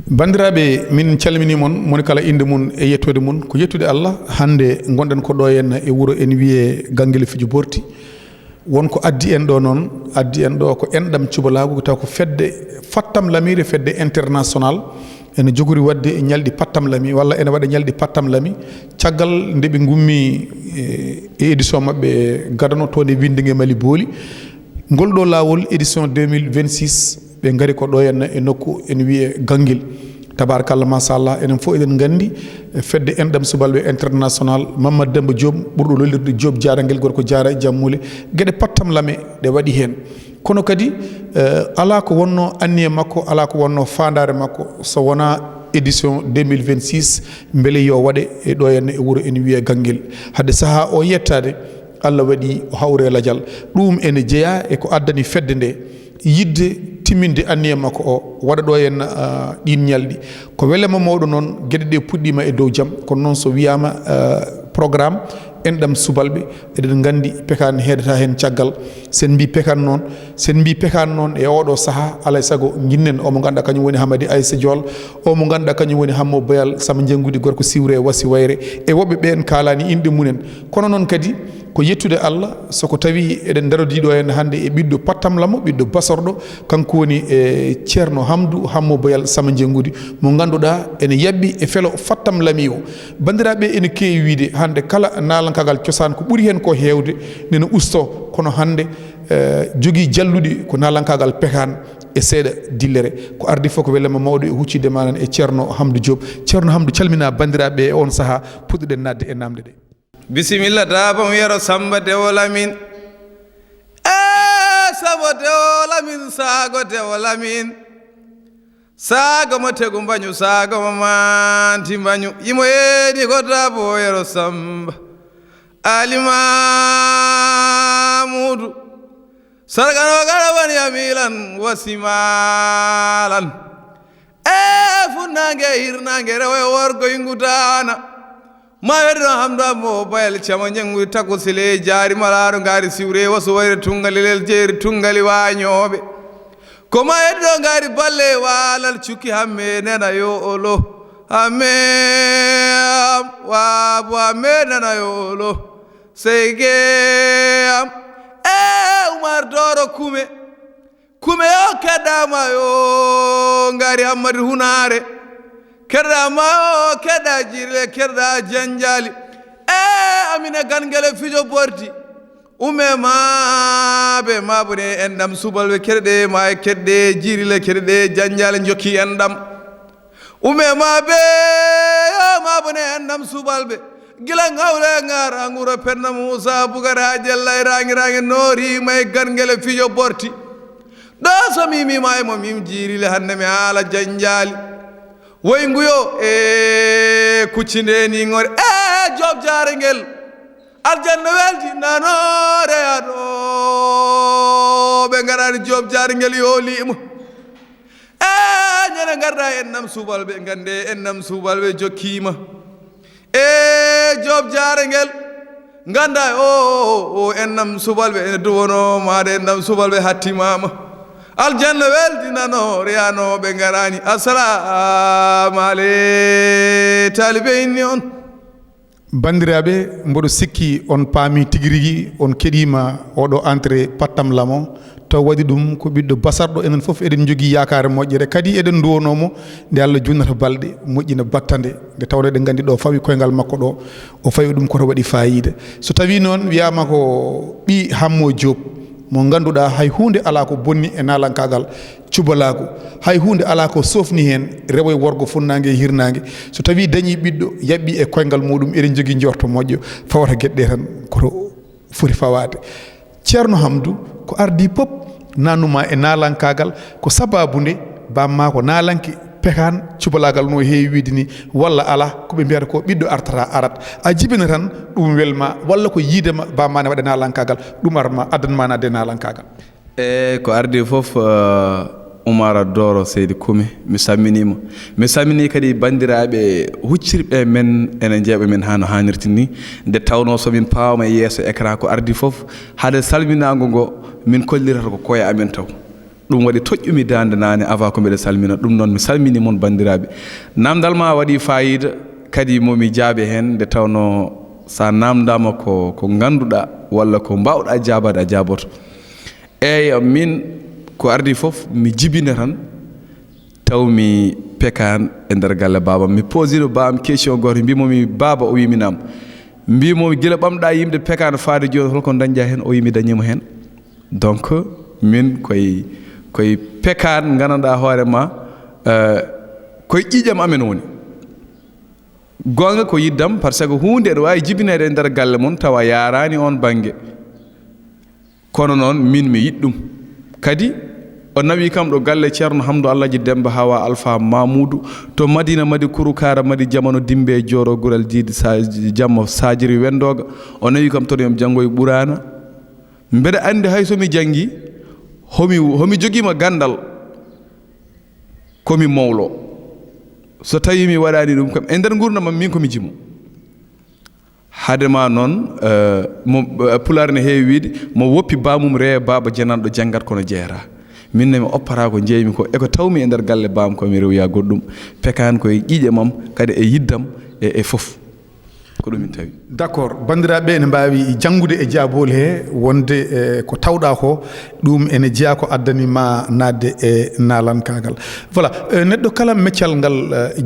bandiraɓe min calmini mon moni kala inde mun e yettode mun ko yettude Allah hande gonɗen ko ɗo henna e wuro en wiye Ganguel Fijo Borti wonko addi en ɗo noon addi en ɗo ko enɗam cubalagu taw ko fedde fattam lamire fedde international ene jogori wadde e ñalɗi pattam lami walla ene waɗa ñalɗi pattam lami caggal nde ɓe gummi e édition mabɓe gadano toon e Windingue Mali Booli ngol ɗo lawol édition 2026 ɓe ngari ko ɗo henna e nokku ene wiye Ganguel tabarakallah machallah enen fof eɗen gandi fedde enɗam subalɓe international Mamadou Demba Diop ɓurɗo lollirde Diop Diaranguel gorko Diara e Jammule gueɗe pattam lame ɗe waɗi hen kono kadi ala ko wonno anniye makko ala ko wonno fandare makko so wona édition 2026 beele yo waɗe e ɗo henna e wuuro ene wiye Ganguel hadde saaha o yettade Allah waɗi o hawre ladial ɗum ene jeeya e ko addani fedde nde yidde timminde anniye makko o waɗa ɗo henna ɗin ñalɗi ko welema mawɗo noon gueɗe ɗe puɗɗima e dow jaam kono noon so wiyama programme enɗam subalɓe eɗen gandi Pekhane heedata hen caggal sen mbi Pekhane noon sen mbi Pekhane noon e oɗo saaha alay saago guinnen omo ganduɗa kañum woni Hamadi Aissa Diol omo ganduɗa kañum woni Hamo Bayal Sama Jengudi gorko Siwre Wasi Wayre e woɓɓe ɓen kalani inde munen kono noon kadi ko yettude Allah soko tawi eɗen darodiɗo hen hande e ɓiɗɗo pattam lamo ɓiɗɗo basorɗo kanko woni e ceerno Hamidou Hamo Bayal Sama Jengudi mo ganduɗa ene yabbi e felo fattam lami o bandiraɓe ene kewi wiide hande kala nalankagal cosaan ko ɓuuri hen ko hewde nena usto kono hande jogui jalluɗi ko nalankagal Pekhane e seeɗa dillere ko ardi fof ko welema mawɗo e huccidde manan e ceerno Hamidou Diop ceerno Hamidou calmina bandiraɓe e on saaha puɗɗoɗen nadde e namde ɗe bisimilla dabam yero Samba Dewolamin Samba Dewolamin sago Dewolamin sago mo tegu mbañu sago mo manti mbañu yimo yeedi ko dabo yero Samba Alimamudu sargano garawani yamilan wasimalan funange hirnange rewe worgo ingudana ma weddo hamda mo bayal chama nyangu takko sile jaari malaro ngari siwre waso wayre tungali lel jeeri tungali wañobe ko ma weddo ngari balle walal cuki hamme nena yo olo hamme wa hamme nena yo olo sege Umar Doro kume yo kedama yo ngari Hamadi Hunare kedama yo keda jirle keda janjali amina Ganguel Fijo Borti umemaɓe mabone enɗam subalɓe keɗe ma kedde jirile keɗe janjali jokki enɗam umemaɓe yo mabone enɗam subalɓe gila ngawle ngara nguro penna Moussa Bugara jella rangi nori may Ganguel Fijo Borti do so mimi may mo mim jirile hande mi ala janjali way nguyo kuccinde ni ngore Diop Diaranguel aljanna weldi nanore ado be ngarani Diop Diaranguel yo limo ñana garda ennam subalɓe gande ennam subalɓe jokkima Diop Diaranguel ganda o ennam subalɓe ene duwono maade ennam subalɓe hattimama aljanna weldi nano reyanoɓe garani assalamu aley talibe inni on bandiraɓe mboɗo sikki on paami tigui rigui on keɗima oɗo entrée pattam lamo taw waɗi ɗum ko ɓiɗɗo basarɗo enen foof eɗen jogui yakare moƴƴere kadi eɗen duwonomo nde Allah junnata balɗe moƴƴina battande nde tawno eɗen gandi ɗo fawi koyngal makko ɗo o fawi ɗum koto waɗi fayida so tawi noon wiyama ko ɓi Hamo Diop mo ganduɗa hay hunde ala ko bonni e nalankagal cubalagu hay hunde ala ko sofni hen rewo e worgo funnague e hirnague so tawi dañi ɓiɗɗo yaɓɓi e koyngal muɗum eɗen jogui jorto moƴƴo fawata gueɗɗe tan koto foti fawade ceerno Hamidou ko ardi pop nanuma e nalankagal ko sababude bamma ko nalanki Pekhane cubalagal no heewi wiide ni walla ala ko ɓe mbiyata ko ɓiɗɗo artata arat a jibina tan ɗum welma walla ko yiidema bamma ne waɗa nalankagal ɗum arma addanma nade nalankagal ko ardi foof Umar Doro Seydi Kume mi sammini kadi bandiraɓe huccirɓe men ene jeeɓa men ha no hannirta ni nde tawno somin pawma yeeso écran ko ardi foof haade salminago ngo min kollirata ko koye amen taw ɗum waɗi toƴƴumi dande nane avant ko mbiɗa salmina ɗum noon mi salmini mon bandiraɓe namdal ma waɗi fayida kadi momi jaabe hen nde tawno sa namdama ko ganduɗa walla ko mbawɗa jabade a jaboto eyyi min ko ardi foof mi jibina tan tawmi Pekhane e nder galle babam mi posino babam question goto mbimomi baba o wimi nam mbimomi gila ɓamɗa yimde Pekhane faade joni holko dañƴa hen o yimi dañima hen donc min koye Pekhane gandanɗa hoorema koye ƴiƴam amen woni gonga ko yiddam par ce que hunde ene wawi jibinede e nder galle mon tawa yarani on banggue kono noon min mi yiɗɗum kadi o nawi kam ɗo galle ceerno Hamidou Allahji Demba Hawa Alpha Mamoudou to Madina Madi Kouroukara Madi Jamano Dimbe Joro Gural Didi Jamma Sajiri Wendoga o nawi kam toon yom janggo e ɓurana mbeɗa andi hay somi jangi homi joguima gandal komi mawlo so tawi mi waɗani ɗum kam e nder gurdam min komi jimo hadema noon mo pular ne heewi wiide mo woppi bamum rewa baba jananɗo janggat kono jeera minne mi oppata ko jeeymi ko eko tawmi e nder galle bam komi rewya goɗɗum Pekhane koye ƴiƴe mam kadi e yiddam e fof ko ɗum min tawi d'accord bandiraɓe ene mbawi janggude e jaabole he wonde ko tawɗa ko ɗum ene jeeya ko addanima nadde e nalankagal voilà neɗɗo kala meccal ngal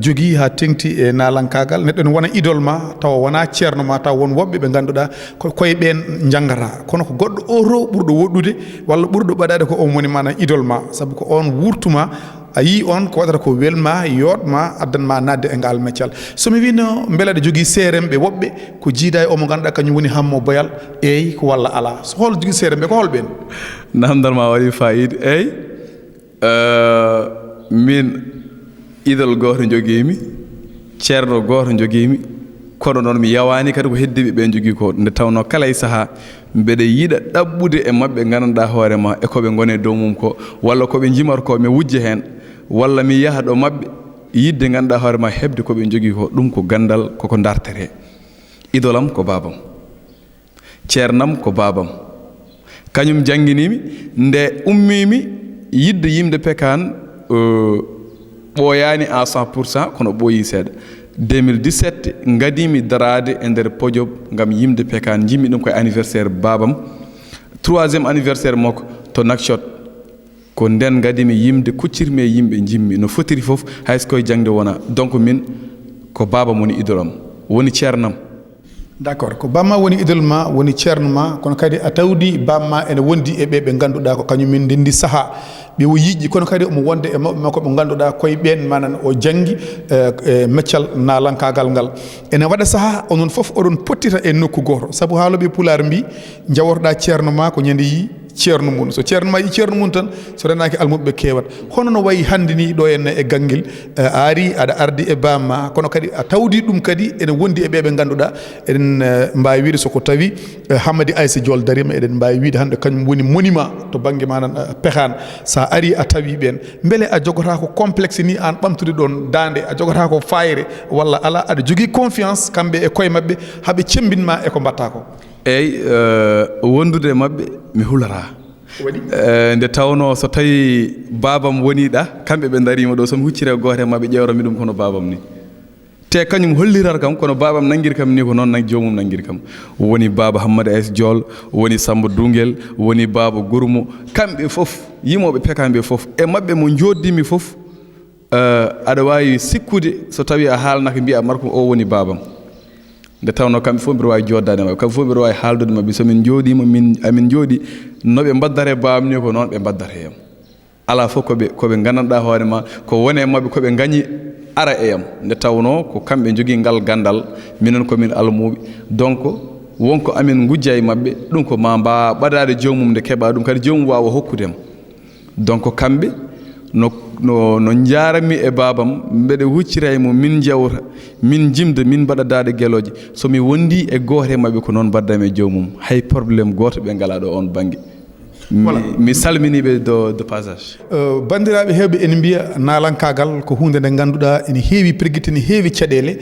jogui ha tengti e nalankagal neɗɗo ne wona idole ma tawa wona ceerno ma taw won woɓɓe ɓe ganduɗa koye ɓen janggata kono ko goɗɗo oto ɓurɗo woɗɗude walla ɓurɗo ɓaɗade ko on woni mana idole ma saabu ko on wurtuma a yi on ko waɗata ko welma yoɗma addanma nadde e ngal meccal somi wino beele aɗa jogui seremɓe woɓɓe ko jiida e omo ganduɗa kañum woni Hamo Boyal eyyi ko walla ala so hol jogui seremɓe ko holɓen namdal ma waɗi fayida eyyi min idol goto joguimi ceerno goto joguimi kono noon mi yawani kadi ko heddiɓe ɓe jogui ko nde tawno kala e saaha mbeɗa yiiɗa ɗaɓɓude e mabɓe gandanɗa hoorema e koɓe gone dow mum ko walla koɓe jimata ko mi wujja hen walla mi yaha ɗo mabɓe yidde ganduɗa hoorema hebde koɓe jogui ko ɗum ko gandal koko dartere idolam ko babam ceernam ko babam kañum jangguinimi nde ummimi yidde yimde Pekhane ɓooyani à 100% kono ɓooyi seeɗa 2017 gadimi darade e nder podium gam yimde Pekhane jimmi ɗum koye anniversaire babam 3e anniversaire makko to Nakshot ko nden gadimi yimde kuccirmi e yimɓe jimmi no fotiri foof hayso koye jangde wona donc min ko babam woni idolam woni ceernam d'accord ko bamma woni idole ma woni ceerno ma kono kadi a tawdi bamma ene wondi e ɓe ganduɗa ko kañum min ndendi saaha ɓe o yiiƴi kono kadi omo wonde e mabɓe makko ɓe ganduɗa koye ɓen manan o janggi e meccal nalankagal ngal ene waɗa saaha onon foof oɗon pottita e nokku goto saabu haaloɓe pular mbi jaworɗa ceerno ma ko ñande yi ceerno mum so ceerno ma yi ceerno mum tan so renaki almuɓe kewat hono no wayi hande ni ɗo henne e ganguel a ari aɗa ardi e bamma kono kadi a tawdi ɗum kadi ene wondi e ɓeɓe ganduɗa eɗen mbawi wiide soko tawi Hamadi Aissa Diol darima eɗen mbawi wiide hande kañum woni monument to banggue manan Pekhane sa ari a tawi ɓen beele a jogota ko complexe ni an ɓamtude ɗon dande a jogota ko fayre walla ala aɗa jogui confiance kamɓe e koye mabɓe haaɓe cembinma e ko mbatta ko eyyi wondude e mabɓe mi hulata nde tawno so tawi babam woniɗa kamɓe ɓe darima ɗo somi huccire goto e mabɓe ƴewrami ɗum kono babam ni te kañum hollirata kam kono babam nanguiri kam ni ko noon jomum nanguiri kam woni baba Hamadi Aissa Diol woni Samba Dunguel woni baba Gourmo kamɓe foof yimoɓe Pekhane ɓe foof e mabɓe mo joddimi foof aɗa wawi sikkude so tawi a haalnaka mbiya marko o woni babam nde tawno kamɓe fof mbiɗa wawi joddade mabɓe kamɓe fof mbiɗa wawi haaldude mabɓe somin jooɗima amin jooɗi noɓe mbaddare babam ni ko noon ɓe mbaddata e yam ala fof koɓe gandanɗa hoorema ko woni e mabɓe koɓe gañi ara e yam nde tawno ko kamɓe jogui ngal gandal minen komin almuɓe donc wonko amin gujja e mabɓe ɗum ko ma mbawa ɓadade jomum nde keeɓa ɗum kadi jomum wawa hokkudema donc kamɓe no jarami e babam mbeɗa huccira e mo min jawta min jimda min mbaɗa dade gueloje somi wondi e goto e mabɓe ko noon mbaddami e jomum hay probléme goto ɓe ngala ɗo on banggue mi salminiɓe de passage. Bandiraɓe hewɓe ene mbiya nalankagal ko hunde nde ganduɗa ene heewi pirguite ene heewi caɗele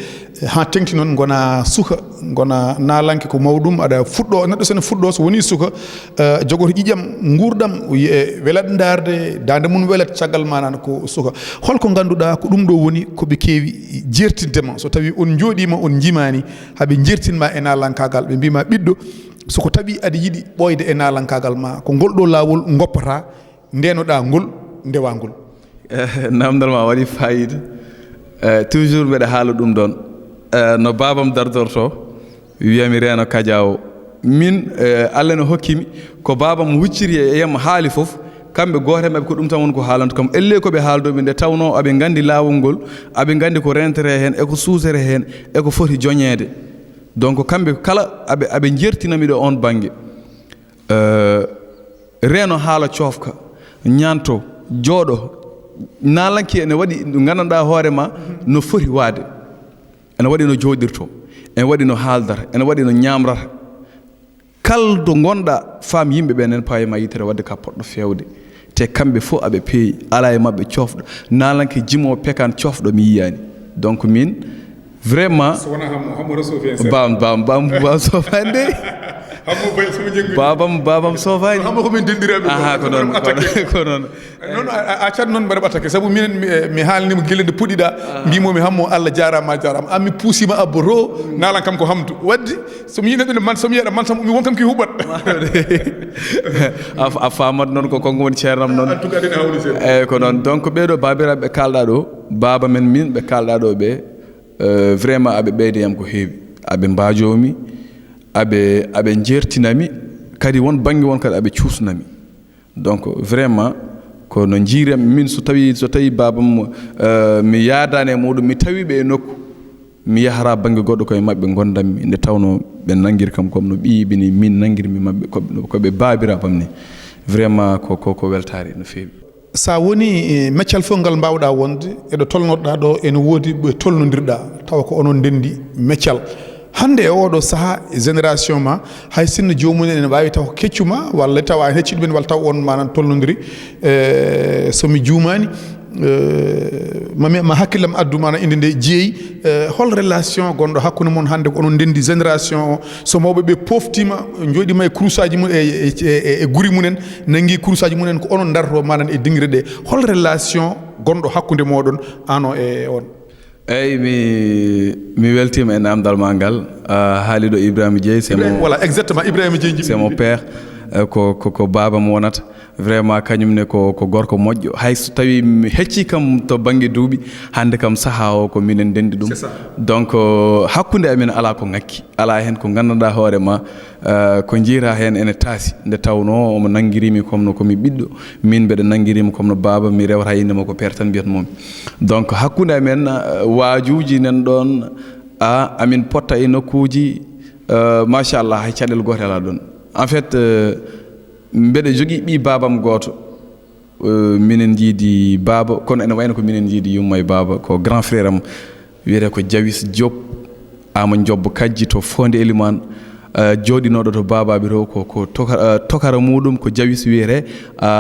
ha tengti noon gona suka gona nalanke ko mawɗum aɗa fuɗɗo neɗɗo sene fuɗɗo so woni suka jogoto ƴiƴam gurdam welat darde dande mum welat caggal manana ko suka holko ganduɗa ko ɗum ɗo woni koɓe keewi jertindema so tawi on jooɗima on jimani haaɓe jertinma e nalankagal ɓe mbima ɓiɗɗo soko tawi aɗa yiɗi ɓoyde e nalankagal ma ko ngol ɗo lawol goppata ndenoɗa ngol ndewa ngol. namdal ma waɗi fayida toujours mbeɗa haala ɗum ɗon no babam dardorto wiyami Reeno Kadia o min Allah no hokkimi ko babam hucciri e yam haali fof kamɓe gooto maɓɓe ko ɗum tan woni ko haalanto kam elle koɓe haaldoɓe nde tawno aɓe gandi laawol ngol aɓe gandi ko rentere hen eko suusere hen eko foti joñede donc kamɓe kala aɓe jertinami ɗo on banggue reeno haala coofka ñanto jooɗo nalanki ene waɗi ɗo gandanɗa hoorema no foti waade ene waɗi no jooɗirto ene waɗi no haaldata ene waɗi no ñamrata kaldo gonɗa faam yimɓeɓe nen pawima yitere wadde ka poɗɗo fewde te kamɓe fof aɓe peeyi ala e mabɓe coofɗo nalanke jimo Pekhane coofɗo mi yiyani donc min vraiment bam sofande babam sofani hamo ko min dendiraɓe ko non non accat noon mbaɗa ɓattake saabu minen mi haalnima guila nde puɗɗiɗa mbimomi Hammo Allah jarama ami puusima abboto nalan kam ko Hamdou wadde somi yi neɗɗo man somi yiyaɗa man tam mi won kam ki huɓat a famat noon ko konko woni ceernam noon eyyi ko noon donc ɓeɗo babiraɓe ɓe kalɗa ɗo baba men min ɓe kalɗa ɗo ɓe vraiment aɓe ɓeydeyam ko heewi aɓe mbajomi aɓe jertinami kadi won banggue won kadi aɓe cuusnami donc vraiment ko no jiirami min so tawi babam mi yaadani e muɗum mi tawiɓe e nokku mi yahata banggue goɗɗo koye mabɓe gondanmi nde tawno ɓe nanguiri kam comme no ɓiyiɓe ni min nanguirmi mabɓe koɓe babirabam ni vraiment ko weltare no feewi. sa woni meccal fof ngal mbawɗa wonde eɗo tolnoɗa ɗo ene woodi ɓe tolnodirɗa tawa ko onon ndendi meccal hande e oɗo saaha génération ma hay sinno jomumen ene wawi taw ko keccuma walla tawa en hecci ɗumen walla taw on manan tolnodiri somi juumani ma hakkillam addu mana inde nde jeeyi hol relation gonɗo hakkude moon hande ko onon ndendi génération o so mawɓeɓe poftima jooɗima e kurusaji mum e guuri munen nangui kurusaji munen ko onon darto manan e dinguire ɗe hol relation gonɗo hakkude moɗon ano e on. eyyi mi weltima e namdal ma ngal haaliɗo Ibrahima Dieye c'est mon voilà exactement Ibrahima Dieye c'est mon père ko babam wonata vraiment kañumne ko gorko moƴƴo hay so tawi mi hecci kam to banggue duuɓi hande kam saaha o ko minen dendi ɗum donc hakkude amen ala ko ngakki ala hen ko gandanɗa hoorema ko jiira hen ene taasi nde tawno omo nanguirimi comme no komi ɓiɗɗo min mbeɗa nanguirimi comme no baba mi rewata indema ko père tan mbiyatmomi donc hakkude amen waajuji nan ɗon amin potta e nokkuji machallah hay caɗele gotel ala ɗon en fait mbeɗa jogui ɓi babam goto minen jiidi baba kono ene wayno ko minen jiidi yumma e baba ko grand frère am wiyete ko Diop ama jobbo kajji to Fonde Elimane jooɗinoɗo to babaɓe to ko tokara muɗum ko Diawis wiyete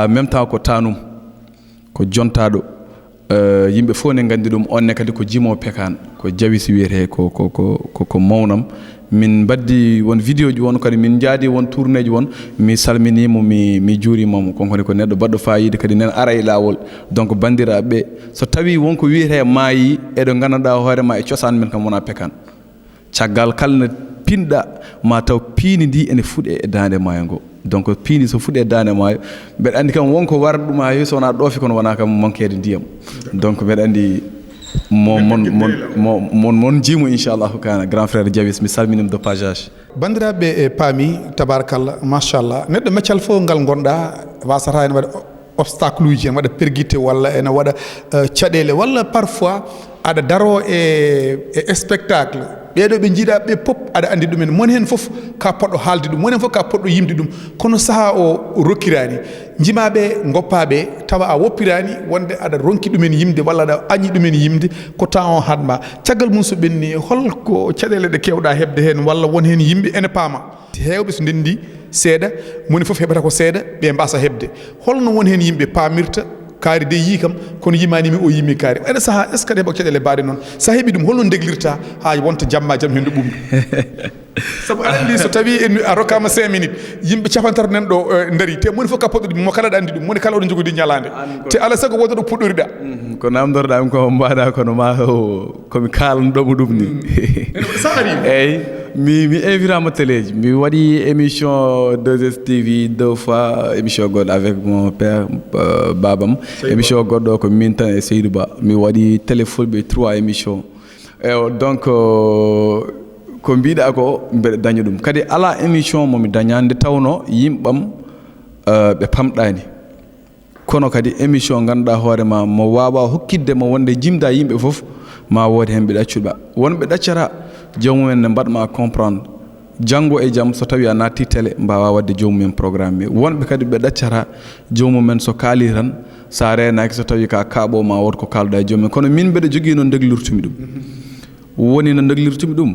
même temps ko tanum ko jontaɗo yimɓe fof ne gandi ɗum onne kadi ko jimo Pekhane ko Diawis wiyete ko mawnam min baddi won vidéo ji won kadi min jaadi won tourné ji won mi salminimo mi juurimamo konkone ko neɗɗo baɗɗo fayida kadi nen ara e lawol donc bandiraɓe so tawi wonko wiyete maayi eɗo gandanɗa hoorema e cosaan men kam wona Pekhane caggal kalne pinɗa ma taw piini ndi ene fuuɗe e dande maayo ngo donc piini so fuuɗe e dande maayo mbeɗa andi kam wonko warata ɗum ha heewi so wona ɗoofi kono wona kam manquede ndiyam donc mbeɗa andi mon jiimo inchallahu kana grand frère Diawis mi salminimo de passage bandiraɓe paami tabarakallah machallah neɗɗo meccal fof ngal gonɗa wasata ene waɗa obstacle uji ene waɗa perguite walla ene waɗa caɗele walla parfois aɗa daro e spectacle ɓeɗo ɓe jiiɗa ɓe pop aɗa andi ɗumen mon hen foof ka poɗɗo haalde ɗum mon hen foof ka poɗɗo yimde ɗum kono saaha o rokkirani jimaɓe goppaɓe tawa a woppirani wonde aɗa ronki ɗumen yimde walla aɗa añi ɗumen yimde ko temps o hatma caggal mum so ɓenni holko caɗele ɗe kewɗa hebde hen walla won hen yimɓe ene paama hewɓe so ndendi seeɗa moni fof heɓata ko seeɗa ɓe mbasa heɓde holno woni hen yimɓe pamirta kaari de yi kam kono yimanimi o yimi kaari ene saaha est ce que heɓa caɗele mbaɗe noon sa heeɓi ɗum holno deglirta ha wonta jamma jaam hendu ɓumɗo saabu aɗa andi so tawi a rokkama 5 minutes yimɓe capantato nan ɗo daari te moni fof ka poɗɗude mo kala ɗa andi ɗum moni kala oɗo jogodi ñalande te ala sago woda ɗo puɗɗoriɗa ko namdorɗami ko mbaɗa kono ma komi kalanɗomo ɗum ni sa ari eyyi mi invitama téléji mi waɗi émission 2STV 2 fois émission goɗɗo avec mon père babam émission goɗɗo ko min tan e Seydou Ba mi waɗi télé fulɓe 3 émission donc ko mbiɗa ko mbeɗa daña ɗum kadi ala émission momi dañande tawno yimɓam ɓe pamɗani kono kadi émission ganduɗa hoorema mo wawa hokkidde mo wonde jimda yimɓe foof ma woodi hen ɓe ɗaccuɗa wonɓe ɗaccata jomumen ne mbaɗma comprendre janggo e jaam so tawi a natti télé mbawa wadde jomumen programme wonɓe kadi ɓe ɗaccata jomumen so kaali tan sa renaki so tawi ka kaaɓo ma wot ko kalduɗa e jomumen kono min mbeɗa jogui no deglirtumi ɗum woni no deglirtumi ɗum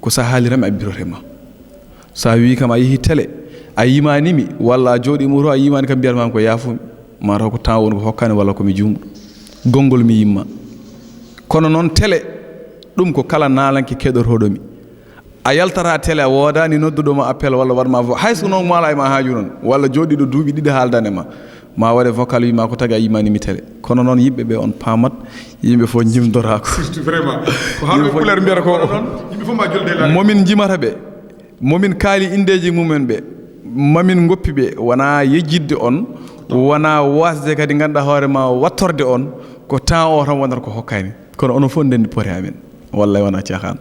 ko sa haalirami a birotema sa wi kam a yeehi télé a yimanimi walla a jooɗima to a yimani kam mbiyatmami ko yaafumi mataw ko temps woni ko hokkani walla komi jumɗo gongol mi yimma kono noon télé ɗum ko kala nalanke keɗotoɗomi a yaltata télé a wodani nodduɗoma appel walla waɗma hayso noon mala ema haaju noon walla jooɗiɗo duuɓi ɗiɗi haaldanema ma waɗe vocal wima ko tagi a yimanimi télé kono noon yimɓeɓe on pamat yimɓe fof jimdorako vraiment ko haalɓe pulaar mbiyata ko yimɓe fof ma jolde momin jimata ɓe momin kaali indeji mumen ɓe mamin goppi ɓe wona yejjidde on wona wasde kadi ganduɗa hoorema wattorde on ko temps o tan wonata ko hokkani kono onon fof ndendi poti amen wallay wona cahan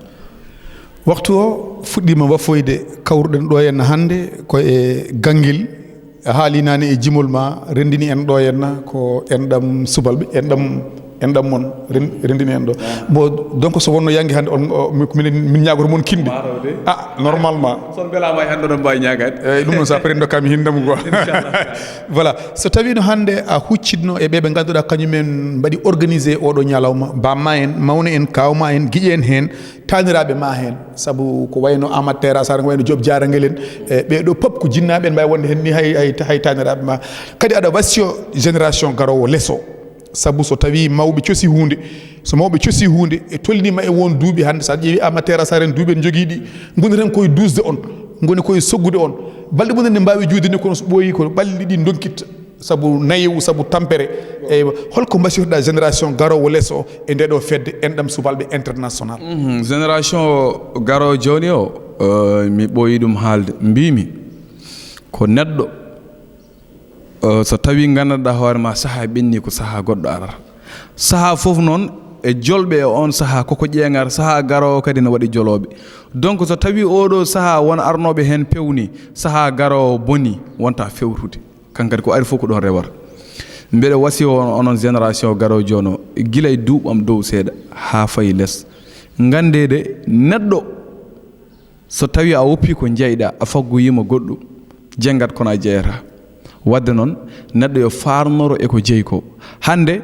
waktu o fuɗɗima wafoyde kawruɗen ɗo henna hannde ko e ganguel a haali nane e jimol ma rendini en ɗo henna ko enɗam subalɓe enɗam mon rendini en ɗo bon donc so wonno yangi hannde on min ñagoto moon kinde normalement son belama hannde ɗon mbawi ñagade eyyi ɗum noon sa pari dokkami hindamo go voilà so tawino hannde a huccidno e ɓe ganduɗa kañumen mbaɗi organisé oɗo ñalawma bamma en mawna en kawma en guiƴe en hen taniraɓe ma hen saabu ko wayno amateur a sara ko wayno Diop jarangel en ɓeɗo pop ko jinnaɓe en mbawi wonde hen ni hay taniraɓe ma kadi aɗa wassio génération garowo lesso sabu so tawi mawɓe cosi hunde so mawɓe cosi hunde e tolnima e won duuɓi hannde sa ƴeewi amateur a sara en duuɓi en joguiɗi gonirten koye dusde on goni koye soggude on balɗe munen ne mbawi juude ni kono so ɓooyi ko ɓalli ɗi donkitta sabu nayewu sabu tampere e holko mbasiytoɗa génération garowo less o e ndeɗo fedde enɗam subalɓe international génération garowo joni o mi ɓooyi ɗum haalde mbimi ko neɗɗo so tawi gandanɗa hoorema saaha ɓenni ko saaha goɗɗo arata saaha foof noon e jolɓe e on saaha koko ƴeeŋata saaha garowo kadi ne waɗi joloɓe donc so tawi oɗo saaha won arnoɓe hen pewni saaha garowo boni wonta fewtude kankadi ko ari fof ko ɗon rewata mbeɗa wasi onon génération garowo joni o guila e duuɓam dow seeɗa ha fayi less gandede neɗɗo so tawi a woppi ko jeyɗa a faggoyima goɗɗo jenggat kono a jeyata wadde noon neɗɗo yo farnoro eko jeeyi ko hande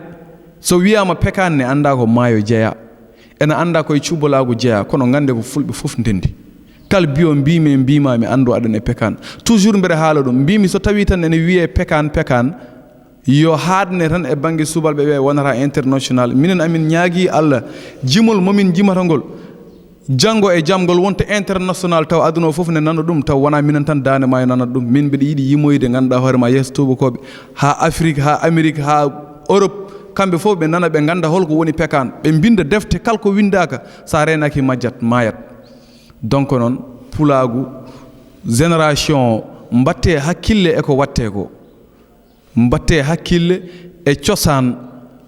so wiyama Pekhane ne anda ko maayo jeeya ene anda koye cubalaago jeeya kono gande ko fulɓe fof ndendi kala biyo mbimi mbimami andu aɗen e Pekhane toujours mbeɗa haala ɗum mbimi so tawi tan ene wiye Pekhane yo haadne tan e banggue subalɓe ɓe wonata international minen amin ñaagui Allah jimol momin jimata ngol janggo e jamgol wonta international taw aduna o fof ne nana ɗum taw wona minen tan dane ma nana ɗum min mbiɗa yiiɗi yimoyde ganduɗa hoorema yeeso tubakoɓe ha Afrique ha Amérique ha Europe kamɓe fof ɓe nana ɓe ganda holko woni Pekhane ɓe binda defte kala ko windaka sa renaki majjat mayat donc noon pulagu génération mbatte hakkille eko watte ko mbatte hakkille e cosaan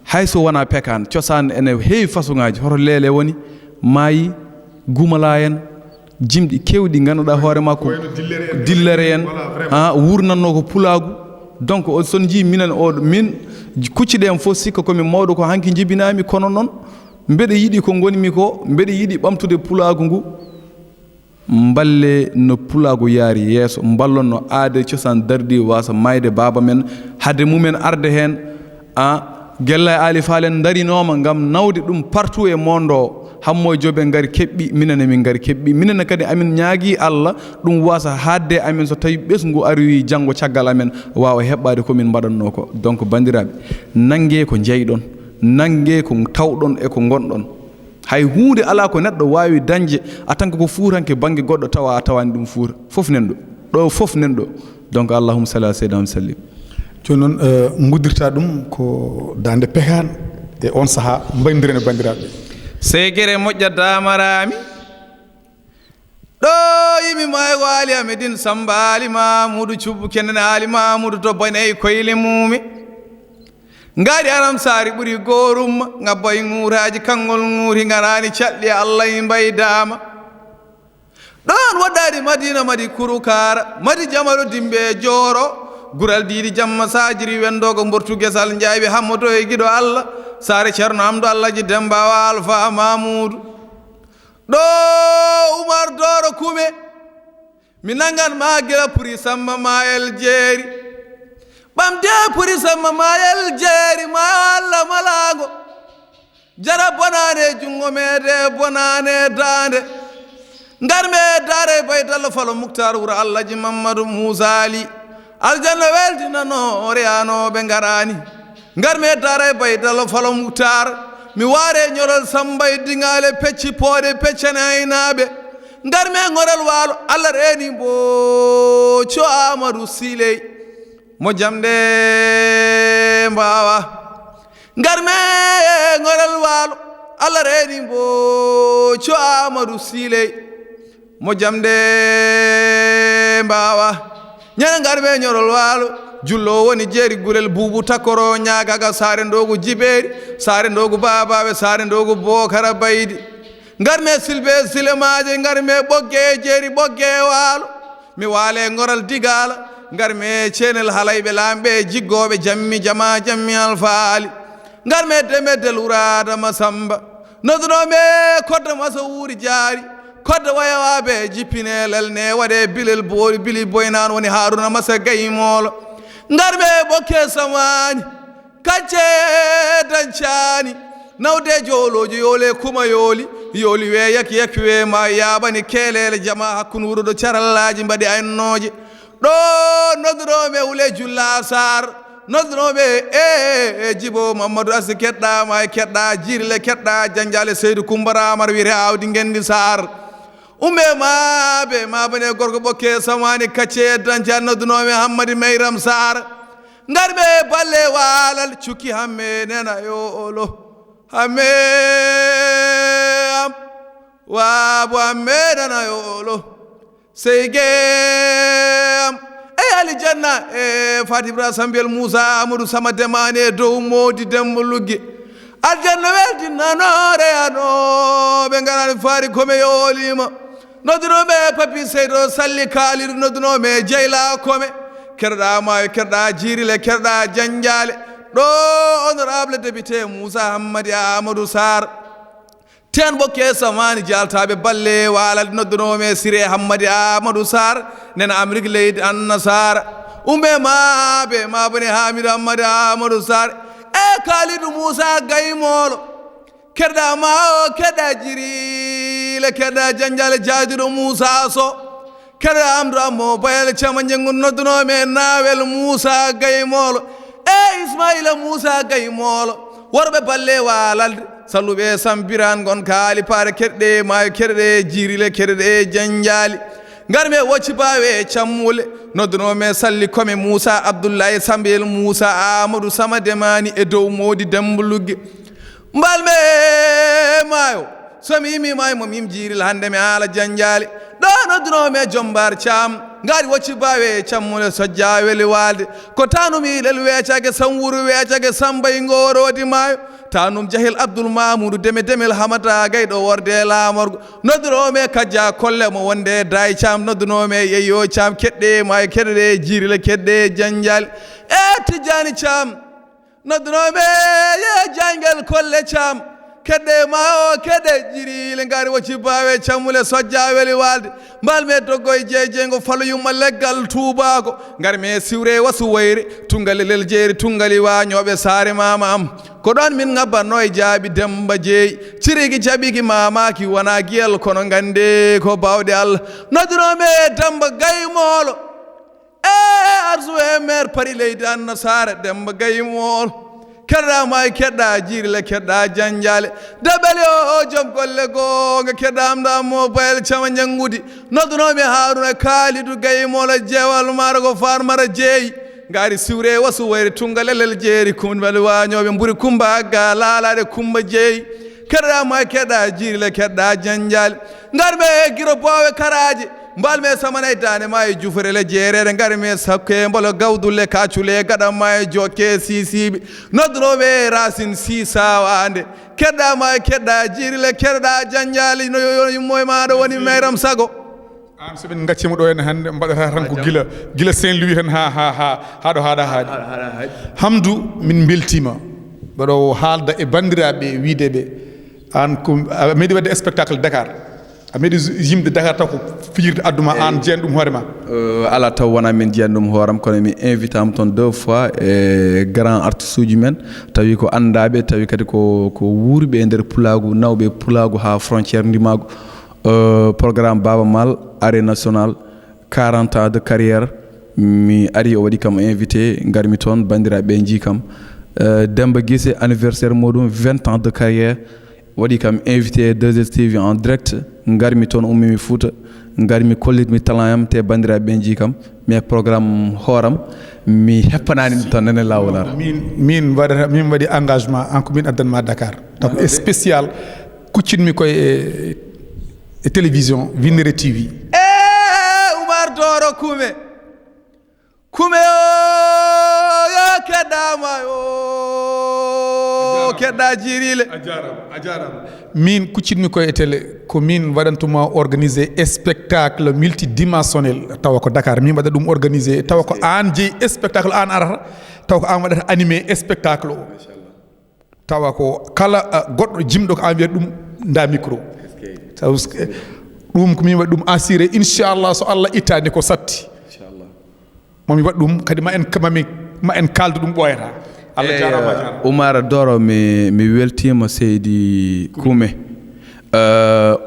hayso wona Pekhane cosaan ene heewi façon ngaji hoto leele woni maayi gumala en jimɗi kewɗi ganduɗa hoorema ko dillere en wurnanno ko pulagu donc son jii minen min kucciɗe en fof sikka komi mawɗo ko hanki jibinami kono noon mbeɗa yiiɗi ko gonmi ko mbeɗa yiiɗi ɓamtude pulagu ngu mballe no pulagu yaari yeeso mballonno aade cosaan dardi wasa mayde baba men hade mumen arde hen gella ali falen darinoma ngam nawde ɗum partout e monde o Hammo e Diop ngari keɓɓi minen min ngari keɓɓi minen kadi amin ñaagui Allah ɗum wasa hadde amin so tawi ɓesgu ari janggo caggal amen wawa heɓɓade komin mbaɗanno ko donc bandiraɓe nangue ko jeyɗon nangue ko tawɗon e ko gonɗon hay hunde ala ko neɗɗo wawi dañde a tan ko fuuranke banggue goɗɗo tawa a tawani ɗum fuura fof nanɗo ɗo fof nanɗo donc allahumma salli ala sayyidina sallim joni noon guddirta ɗum ko dande Pekhane e on saaha mbaydiren e bandiraɓe seygere moƴƴa damarami ɗo yimi may ko ali amedine samba ali mamoudou thioub kenen ali mamoudou to bane koyle mumi ngari aram sari ɓuuri gorumma ngabboye ŋuraji kangol ŋuuri garani calɗi allah e mbaydama ɗon woɗɗade madina madi kurukara madi jamaro dimbe jooro gural diidi jamma sajiri wendogo mbortu guesal jayɓe hammoto e guiɗo allah sare ceerno amdou allahji dembawa alpha mamoudou ɗo oumar doro kume mi nangan ma guila puri samba mayel jeeri ɓamde puri samba mayel jeeri ma allah malago jara bonane jungo mede bonane dande ngarme dare baydallah falo mouhtar wuro allahji mamadou mousali aljanna weldinano reyanoɓe garani ngarme dare baydallah falo mouhtar mi ware ñorol samba e dingale pecci poode peccane aynaɓe ngarme ngorel waalo allah reeni bo co amadou siley mo jamde mbawa ngarme ngorel waalo allah reeni bo co amadou siley mo jamde mbawa ñana ngarme ñorol waalo jullo woni jeeri gurel buubu takoro ñagaga sare ndogu jibeeri sare ndogu babaɓe sare ndogu bokara baydi ngarme silbe silemaje ngarme ɓogge jeeri ɓogge waalo mi waale ngoral digala ngarme cenel halayɓe lamɓe jiggoɓe jammi jama jammi alfaali ngarme demeddel uradama samba nodunoɓe kodda masa wuuri jaari kodda wayawaɓe jippinelel ne waɗe bilel boori bili boynan woni haruna masa gayimolo ngarme bokke samani kacce dancani nawde joloji yole kuma yoli we yaki we ma yaɓani kelele jama hakkude wuuro ɗo carallaji mbaɗi aynoje ɗo noddunoɓe wule julla sar noddunoɓe e jibo mamadou asi keɗɗama e keɗɗa jirile keɗɗa janjale seydou coumbara amar wiyete awdi gendi sar umbe maɓe mabane gorko ɓokke samani kacce dancani noddunoɓe hammadi mayram sar ngarɓe balle walal cukki hamme nena yolo hamme am waabo hamme nena yolo seyge am e alijanna e fati ibra sambiyel moussa amadou sama demani e dow modi dembo lugge aljanna weltinanore anoɓe garani faari kome yolima noddunoɓe papi seydo salli kaaliru noddunoɓe jeyla kome kerɗa mayo kerɗa jirile kerɗa janjale ɗo honorable député moussa hammadi amadou sar ten ɓokke samani jaltaɓe balle walade noddunoɓe siré hammadi amadou sar nena amérique leydi annasara umɓe maɓe mabone hamidou hammadi amadou sar e kalidou moussa gaymolo kerɗa mawo keɗɗa jirile keɗɗa janjale jadiɗo moussa so keɗɗa amdou ammo bayal cama jengu noddunoɓe nawel moussa gaymolo e ismaila moussa gaymolo worɓe balle walalde salluɓe sambiran gon kaali paare keɗɗe mayo keɗɗe jirile keɗɗe janjali garmi wocci bawe cammule noddunoɓe salli kome moussa abdoullahi sambel moussa amadou sama demani e dow modi dembulugge mbalme mayo somi yimi mayo momim jiiril hande mi haala janjali ɗo noddunoɓe jombar cam ngari wocci bawe cammule sojja weli walde ko tanumi ɗel weecage sanwuru weecage sambay ngorodi mayo tanum jahil abdoul mamoudou demel hamata gayɗo worde lamorgo noddunoɓe kajja kolle mo wonde day cam noddunoɓe yeyyo cam keɗɗe mayo keɗɗe jirile keɗɗe janjali e tijani cam noddunoɓe ye jangel kolle cam kedde ma o kedde jirile ngari wacci bawe cammule sojja weli walde mbal me doggoye jeejengo falu yumma leggal tuubako ngari me siwre wasu wayre tungali lel jeeri tungali wañoɓe saare mama am ko ɗon min ngabbanno e jaabi Demba Jeeyi cirigi jaɓiki mamaki wona giyel kono gande ko bawɗe Allah noddunomi Demba Gaymolo arsu e maire pari leydi annasara Demba Gaymolo keɗɗama e keɗɗa jirile keɗɗa janjale dabeli o joom golle gonga keɗɗamɗa mobile cama janggudi noddunomi Haruna Kalidou Gaymolo jeewal mara ko farmara Jeeyi ngari siwre wasu wayre tungalelel jeeri kumbal wañoɓe mburi kumba agga laalade Kumba Jeeyi keɗɗama e keɗɗa jirile keɗɗa janjale ngarɓe guiro bowe karaje mbalme samana e dane ma e juforele jeerede ngari me sakke mbolo gawdulle kacule gaɗanma e jokke sisiɓe noddunoɓe Racine Sisa wande keɗɗama e keɗɗa jirile keɗɗa janjali no yummo e maɗo woni mayram sago an soɓen gaccima ɗo hen hande mbaɗata tan ko gila Saint Louis tan haɗo haɗa haaɗi Hamidou min beltima mbaɗo haalda e bandiraɓe wideɓe an ko a meeɗi wadde spectacle Dakar a meeɗi yimde Dakar taw ko fijirde adduma an jeyan ɗum hoorema ala taw wona min jeyan ɗum hooram kono mi invite am toon 2 fois e grand artiste uji men tawi ko andaɓe tawi kadi ko wuurɓe e nder pulagu nawɓe pulagu ha frontiére ndimago programme Baba Mal arrêt national 40 ans de carrière mi ari o waɗi kam invité garmi toon bandiraɓe jii kam Demba Guissé anniversaire moɗum 20 ans de carrière waɗi kam invité 2STV en direct garmi toon ummimi Fouta garmi kollitmi talent yam te bandiraɓe jii kam mais programme hooram mi heppanani ɗum tan nene lawol ara min waɗi engagement an ko min addanma Dakar taw ko spécial kuccinmi koye e télévision WINNDERE-TV Oumar Doro kume o yo keɗɗama yo keɗɗa jirile a jarama min kuccinmi koye télé ko min waɗantuma organisé spectacle multidimensionnel tawa ko Dakar min waɗa ɗum organisé tawa ko an jeeyi spectacle an arata tawa ko an waɗata animé spectacle o tawa ko kala goɗɗo jimɗo ko an wiyata ɗum nda micro ɗum ko min waɗi ɗum assuré inchallah so Allah ittani ko satti mami waɗ ɗum kadi ma en kalda ɗum ɓoyata Allah jarama Oumar Doro mi weltima seydi Kume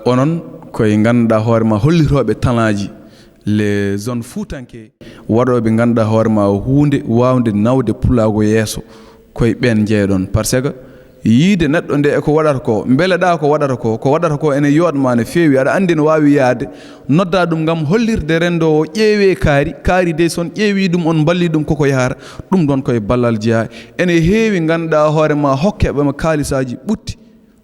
onon koye ganduɗa hoorema hollitoɓe talent ji les zones fuutanke waɗoɓe ganduɗa hoorema hunde wawde nawde pulago yesso koye ɓen jeeɗon par ce que yiide neɗɗo nde eko waɗata ko beeleɗa ko waɗata ko ene yoɗma no feewi aɗa andi no wawi yaade nodda ɗum gam hollirde rendo o ƴeewe kaari de son ƴeewi ɗum on balli ɗum koko yahara ɗum ɗon koye ballal jeeya ene heewi ganduɗa hoorema hokkeɓema kaalisaji ɓutti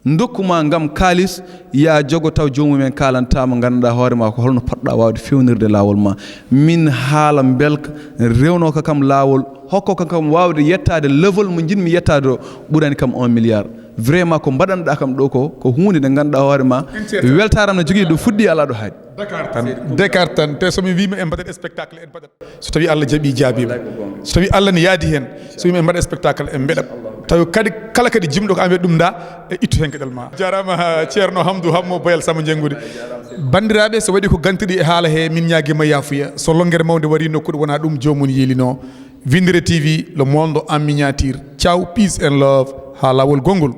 dokkuma gam kaalis ya jogo taw jomumen kalantama ganduɗa hoorema ko holno poɗɗa wawde fewnirde lawol ma min haala belka rewno ko kam lawol hokko kam wawde yettade level mo jinmi yettade o ɓurani kam 1 milliard vraiment ko mbaɗanɗa kam ɗo ko hunde nde ganduɗa hoorema weltaram no jogui ɗo fuɗɗi ala ɗo haaɗi Dakar tan te somi wima en mbaɗat spectacle en mbaɗat so tawi Allah jaaɓi jaabima so tawi Allah ne yaadi hen so wima en mbaɗa spectacle en mbeɗat tawi kadi kala kadi jimɗo ko an wiya ɗum da e ittu hen gueɗal ma jarama ceerno Hamidou Hamo Boyal Samba Diengudi bandiraɓe so waɗi ko gantiɗi e haala he min ñaguima yafuya so longguere mawde waɗi nokkuɗo wona ɗum jomum yiilino WINNDERE-TV le monde en miniature ciao peace and love ha lawol gongol